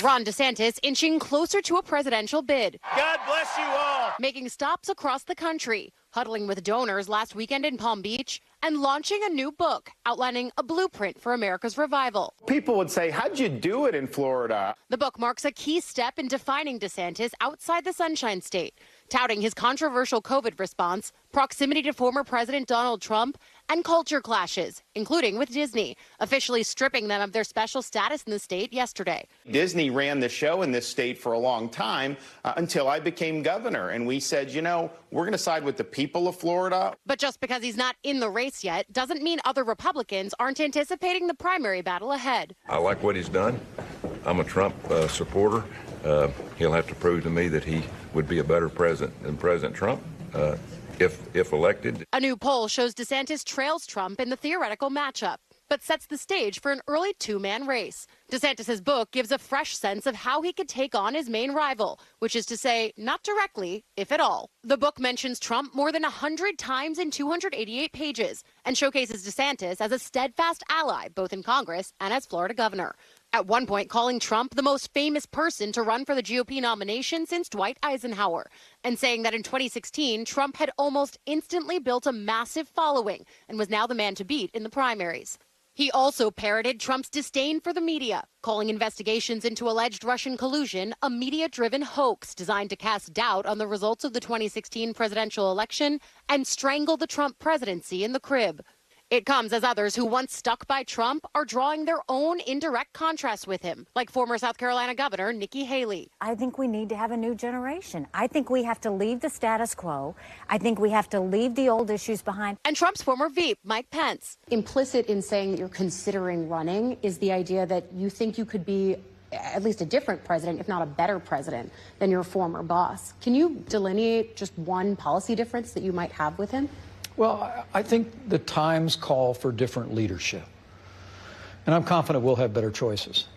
Ron DeSantis inching closer to a presidential bid. God bless you all. Making stops across the country, huddling with donors last weekend in Palm Beach, and launching a new book outlining a blueprint for America's revival. People would say, how'd you do it in Florida? The book marks a key step in defining DeSantis outside the Sunshine State, touting his controversial COVID response, proximity to former President Donald Trump, and culture clashes, including with Disney, officially stripping them of their special status in the state yesterday. Disney ran the show in this state for a long time until I became governor. And we said, you know, we're going to side with the people of Florida. But just because he's not in the race yet doesn't mean other Republicans aren't anticipating the primary battle ahead. I like what he's done. I'm a Trump supporter. He'll have to prove to me that he would be a better president than President Trump. If elected. A new poll shows DeSantis trails Trump in the theoretical matchup, but sets the stage for an early two-man race. DeSantis' book gives a fresh sense of how he could take on his main rival, which is to say, not directly, if at all. The book mentions Trump more than 100 times in 288 pages and showcases DeSantis as a steadfast ally, both in Congress and as Florida governor. At one point, calling Trump the most famous person to run for the GOP nomination since Dwight Eisenhower, and saying that in 2016, Trump had almost instantly built a massive following and was now the man to beat in the primaries. He also parroted Trump's disdain for the media, calling investigations into alleged Russian collusion a media-driven hoax designed to cast doubt on the results of the 2016 presidential election and strangle the Trump presidency in the crib. It comes as others who once stuck by Trump are drawing their own indirect contrast with him, like former South Carolina Governor Nikki Haley. I think we need to have a new generation. I think we have to leave the status quo. I think we have to leave the old issues behind. And Trump's former VP, Mike Pence. Implicit in saying that you're considering running is the idea that you think you could be at least a different president, if not a better president, than your former boss. Can you delineate just one policy difference that you might have with him? Well, I think the times call for different leadership. And I'm confident we'll have better choices.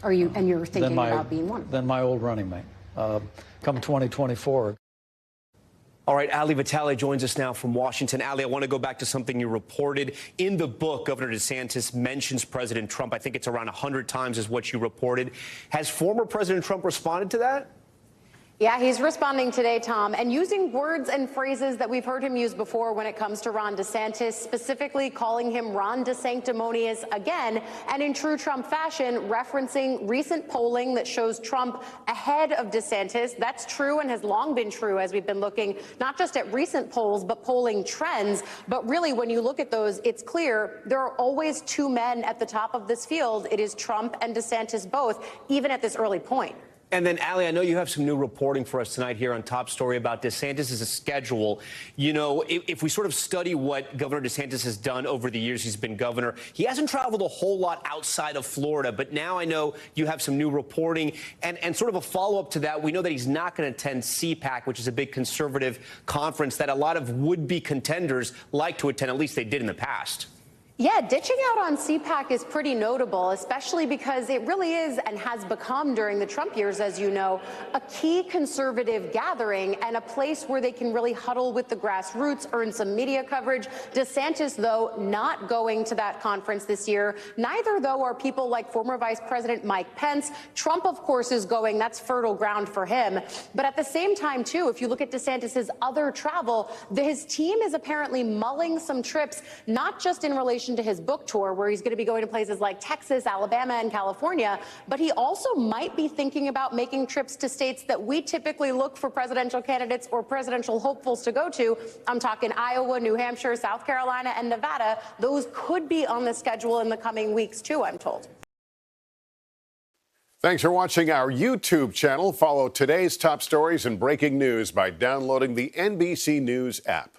Are you, and you're thinking about being one? Than my old running mate, come 2024. All right, Ali Vitale joins us now from Washington. Ali, I want to go back to something you reported in the book. Governor DeSantis mentions President Trump. I think it's around 100 times is what you reported. Has former President Trump responded to that? Yeah, he's responding today, Tom, and using words and phrases that we've heard him use before when it comes to Ron DeSantis, specifically calling him Ron DeSanctimonious again, and in true Trump fashion, referencing recent polling that shows Trump ahead of DeSantis. That's true and has long been true as we've been looking not just at recent polls, but polling trends. But really, when you look at those, it's clear there are always two men at the top of this field. It is Trump and DeSantis both, even at this early point. And then, Ali, I know you have some new reporting for us tonight here on Top Story about DeSantis' schedule. You know, if we sort of study what Governor DeSantis has done over the years he's been governor, he hasn't traveled a whole lot outside of Florida. But now I know you have some new reporting. And sort of a follow-up to that, we know that he's not going to attend CPAC, which is a big conservative conference that a lot of would-be contenders like to attend. At least they did in the past. Yeah, ditching out on CPAC is pretty notable, especially because it really is and has become during the Trump years, as you know, a key conservative gathering and a place where they can really huddle with the grassroots, earn some media coverage. DeSantis, though, not going to that conference this year. Neither, though, are people like former Vice President Mike Pence. Trump, of course, is going. That's fertile ground for him. But at the same time, too, if you look at DeSantis's other travel, his team is apparently mulling some trips, not just in relation to his book tour, where he's going to be going to places like Texas, Alabama, and California, but he also might be thinking about making trips to states that we typically look for presidential candidates or presidential hopefuls to go to. I'm talking Iowa, New Hampshire, South Carolina, and Nevada. Those could be on the schedule in the coming weeks, too, I'm told. Thanks for watching our YouTube channel. Follow today's top stories and breaking news by downloading the NBC News app.